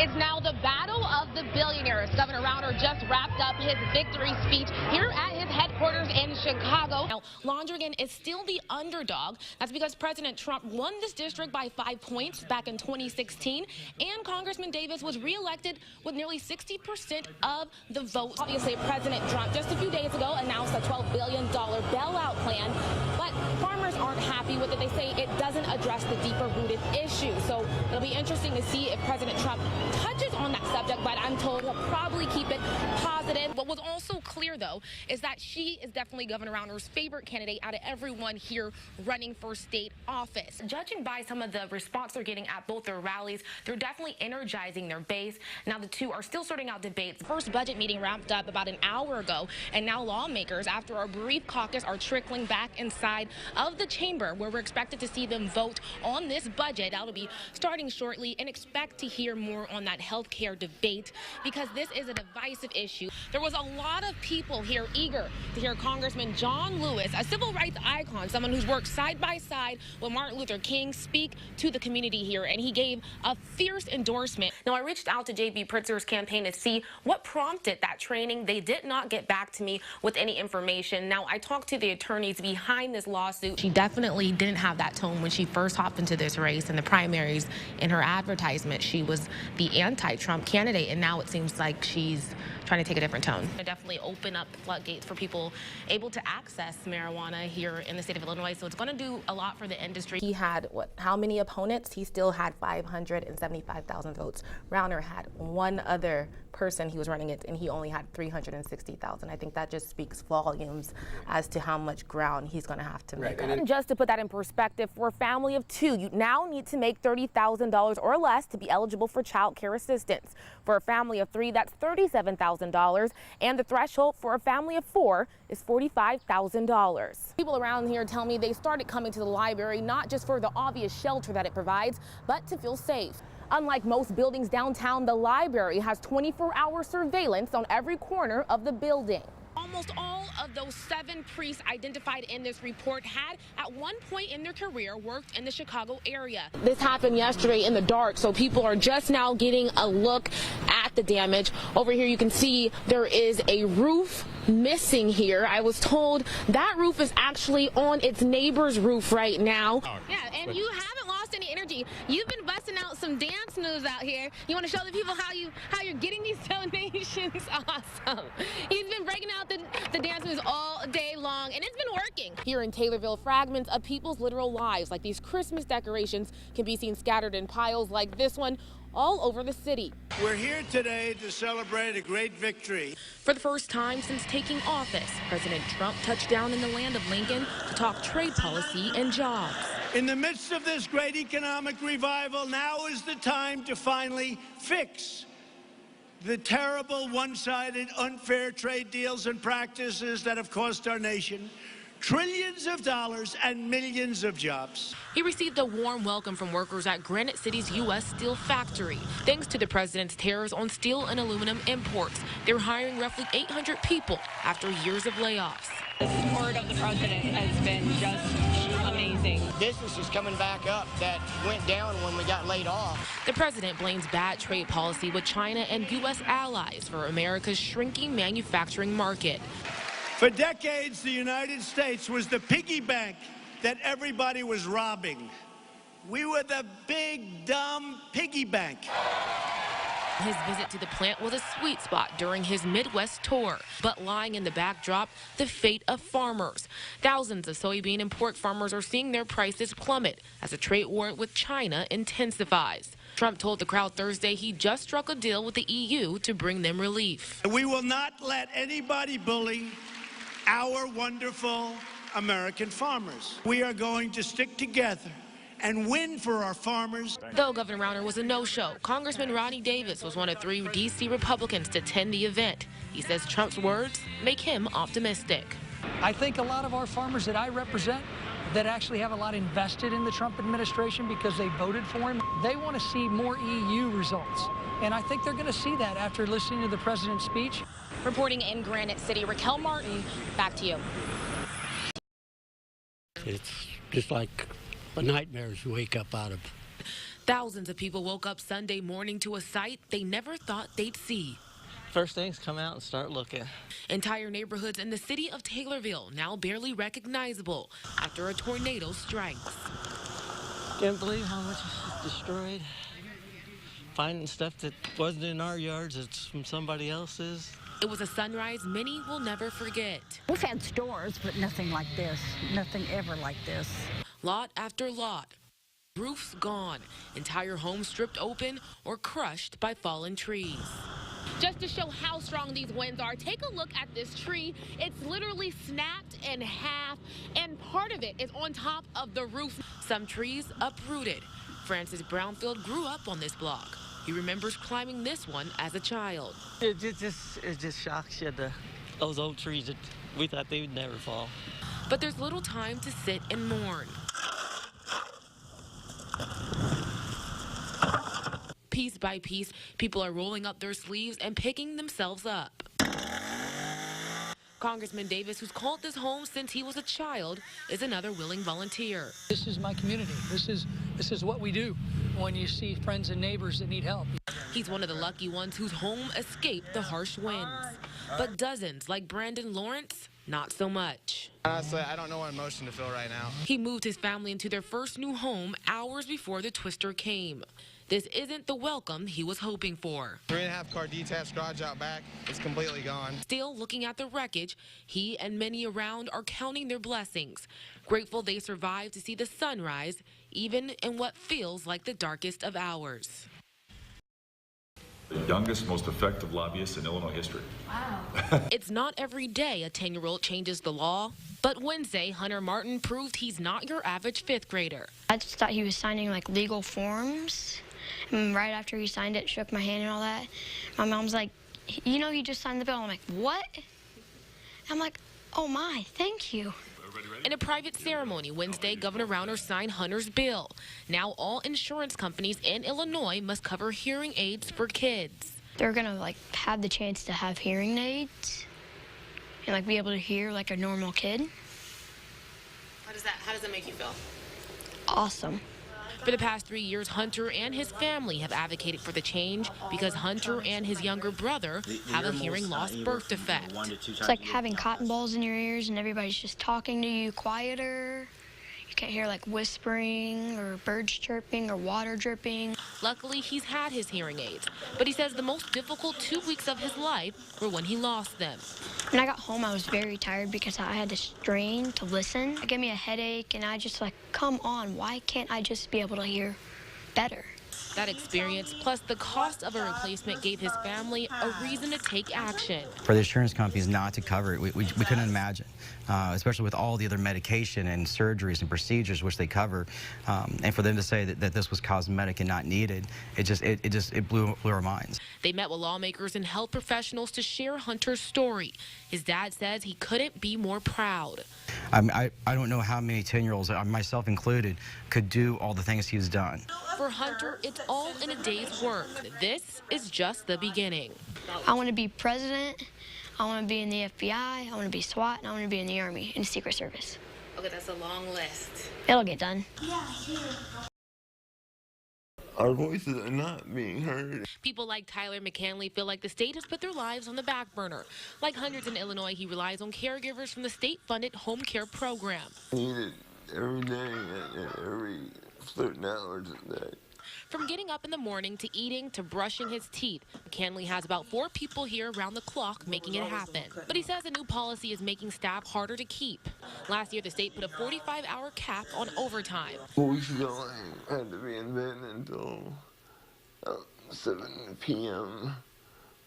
It's now the battle of the billionaires. Governor Rauner just wrapped up his victory speech here at his headquarters in Chicago. Now, Londrigan is still the underdog. That's because President Trump won this district by 5 points back in 2016, and Congressman Davis was reelected with nearly 60% of the vote. Obviously, President Trump just a few days ago announced a $12 billion bailout plan, but farmers aren't happy with it. They say it doesn't address the deeper-rooted issue. So it'll be interesting to see if President Trump touches on that subject, but I'm told he'll probably keep it positive. What was also clear, though, is that she is definitely Governor Rauner's favorite candidate out of everyone here running for state office. Judging by some of the response they're getting at both their rallies, they're definitely energizing their base. Now, the two are still sorting out debates. The first budget meeting wrapped up about an hour ago, and now lawmakers, after a brief caucus, are trickling back inside of the chamber, where we're expected to see them vote on this budget. That'll be starting shortly, and expect to hear more on that health care debate, because this is a divisive issue. There was a lot of people here eager to hear Congressman John Lewis, a civil rights icon, someone who's worked side by side with Martin Luther King, speak to the community here, and he gave a fierce endorsement. Now, I reached out to J.B. Pritzker's campaign to see what prompted that training. They did not get back to me with any information. Now, I talked to the attorneys behind this lawsuit. She definitely didn't have that tone when she first hopped into this race in the primaries. In her advertisement, she was the anti-Trump candidate, and now it seems like she's trying to take a different tone. I definitely open up the floodgates for people able to access marijuana here in the state of Illinois, so it's going to do a lot for the industry. He had, how many opponents? He still had 575,000 votes. Rauner had one other person he was running it, and he only had 360,000. I think that just speaks volumes as to how much ground he's going to have to make up. And just to put that in perspective, for a family of two, you now need to make $30,000 or less to be eligible for child care assistance. For a family of three, that's $37,000, and the threshold for a family of four is $45,000. People around here tell me they started coming to the library not just for the obvious shelter that it provides, but to feel safe. Unlike most buildings downtown, the library has 24-hour surveillance on every corner of the building. Almost all of those 7 priests identified in this report had, at one point in their career, worked in the Chicago area. This happened yesterday in the dark, so people are just now getting a look at the damage. Over here you can see there is a roof missing here. I was told that roof is actually on its neighbor's roof right now. Yeah, and you haven't lost any energy. You've been busting out some dance moves out here. You want to show the people how you're getting these donations? Awesome. He's been breaking out the dance moves all day long, and it's been working. Here in Taylorville, fragments of people's literal lives, like these Christmas decorations, can be seen scattered in piles like this one all over the city. We're here today to celebrate a great victory. For the first time since taking office, President Trump touched down in the land of Lincoln to talk trade policy and jobs. In the midst of this great economic revival, now is the time to finally fix the terrible, one-sided, unfair trade deals and practices that have cost our nation trillions of dollars and millions of jobs. He received a warm welcome from workers at Granite City's U.S. Steel factory. Thanks to the president's tariffs on steel and aluminum imports, they're hiring roughly 800 people after years of layoffs. The support of the president has been just amazing. Business is coming back up that went down when we got laid off. The president blames bad trade policy with China and U.S. allies for America's shrinking manufacturing market. For decades, the United States was the piggy bank that everybody was robbing. We were the big, dumb piggy bank. His visit to the plant was a sweet spot during his Midwest tour, but lying in the backdrop, the fate of farmers. Thousands of soybean and pork farmers are seeing their prices plummet as the trade war with China intensifies. Trump told the crowd Thursday he just struck a deal with the EU to bring them relief. We will not let anybody bully our wonderful American farmers. We are going to stick together and win for our farmers. Though Governor Rauner was a no-show, Congressman Ronnie Davis was one of 3 D.C. Republicans to attend the event. He says Trump's words make him optimistic. I think a lot of our farmers that I represent that actually have a lot invested in the Trump administration because they voted for him, they want to see more EU results. And I think they're going to see that after listening to the president's speech. Reporting in Granite City, Raquel Martin, back to you. It's just like nightmares you wake up out of. Thousands of people woke up Sunday morning to a sight they never thought they'd see. First things, come out and start looking. Entire neighborhoods in the city of Taylorville now barely recognizable after a tornado strikes. Can't believe how much is destroyed. Finding stuff that wasn't in our yards, it's from somebody else's. It was a sunrise many will never forget. We've had stores, but nothing like this. Nothing ever like this. Lot after lot. Roofs gone, entire homes stripped open or crushed by fallen trees. Just to show how strong these winds are, take a look at this tree. It's literally snapped in half, and part of it is on top of the roof. Some trees uprooted. Francis Brownfield grew up on this block. He remembers climbing this one as a child. It just shocks you. Those old trees, we thought they would never fall. But there's little time to sit and mourn. Piece by piece, people are rolling up their sleeves and picking themselves up. Congressman Davis, who's called this home since he was a child, is another willing volunteer. This is my community. This is what we do when you see friends and neighbors that need help. He's one of the lucky ones whose home escaped the harsh winds. But dozens, like Brandon Lawrence, not so much. Honestly, I don't know what emotion to feel right now. He moved his family into their first new home hours before the twister came. This isn't the welcome he was hoping for. 3.5-car detached garage out back, it's completely gone. Still looking at the wreckage, he and many around are counting their blessings, grateful they survived to see the sunrise, even in what feels like the darkest of hours. The youngest, most effective lobbyist in Illinois history. Wow. It's not every day a 10-year-old changes the law, but Wednesday, Hunter Martin proved he's not your average fifth grader. I just thought he was signing like legal forms. And right after he signed it, shook my hand and all that, my mom's like, you know, he just signed the bill. I'm like, what? I'm like, oh my, thank you. In a private ceremony Wednesday, Governor Rauner signed Hunter's bill. Now all insurance companies in Illinois must cover hearing aids for kids. They're gonna like have the chance to have hearing aids and like be able to hear like a normal kid. How does that make you feel? Awesome. For the past 3 years, Hunter and his family have advocated for the change because Hunter and his younger brother have a hearing loss birth defect. It's like having cotton balls in your ears and everybody's just talking to you quieter. You can't hear like whispering or birds chirping or water dripping. Luckily, he's had his hearing aids, but he says the most difficult 2 weeks of his life were when he lost them. When I got home, I was very tired because I had to strain to listen. It gave me a headache, and I just like, come on, why can't I just be able to hear better? That experience, plus the cost of a replacement, gave his family a reason to take action. For the insurance companies not to cover it, we couldn't imagine, especially with all the other medication and surgeries and procedures which they cover, and for them to say that this was cosmetic and not needed, it blew our minds. They met with lawmakers and health professionals to share Hunter's story. His dad says he couldn't be more proud. I don't know how many 10-year-olds, myself included, could do all the things he's done. For Hunter, it's all in a day's work. This is just the beginning. I want to be president. I want to be in the FBI. I want to be SWAT. And I want to be in the Army, in the Secret Service. Okay, that's a long list. It'll get done. Our voices are not being heard. People like Tyler McCanley feel like the state has put their lives on the back burner. Like hundreds in Illinois, he relies on caregivers from the state-funded home care program. I need it every day and every certain hours a day. From getting up in the morning to eating to brushing his teeth, McCanley has about 4 people here around the clock making it happen. But he says a new policy is making staff harder to keep. Last year, the state put a 45-hour cap on overtime. 4 weeks ago, I had to be in bed until 7 p.m.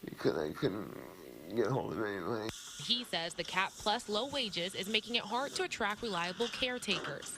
because I couldn't get hold of anybody. He says the cap plus low wages is making it hard to attract reliable caretakers.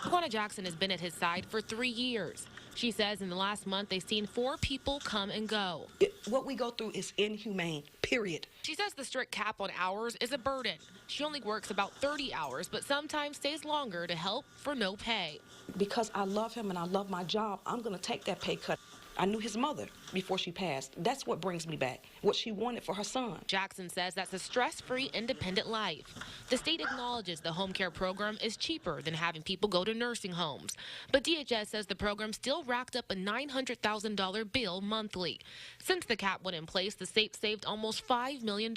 Quanah Jackson has been at his side for 3 years. She says in the last month they've seen 4 people come and go. What we go through is inhumane, period. She says the strict cap on hours is a burden. She only works about 30 hours, but sometimes stays longer to help for no pay. Because I love him and I love my job, I'm going to take that pay cut. I knew his mother before she passed. That's what brings me back, what she wanted for her son. Jackson says that's a stress-free, independent life. The state acknowledges the home care program is cheaper than having people go to nursing homes. But DHS says the program still racked up a $900,000 bill monthly. Since the cap went in place, the state saved almost $5 million.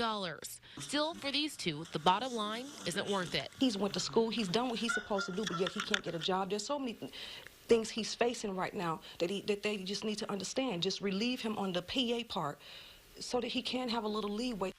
Still, for these two, the bottom line isn't worth it. He's went to school, he's done what he's supposed to do, but yet he can't get a job. There's so many things he's facing right now that they just need to understand. Just relieve him on the PA part so that he can have a little leeway.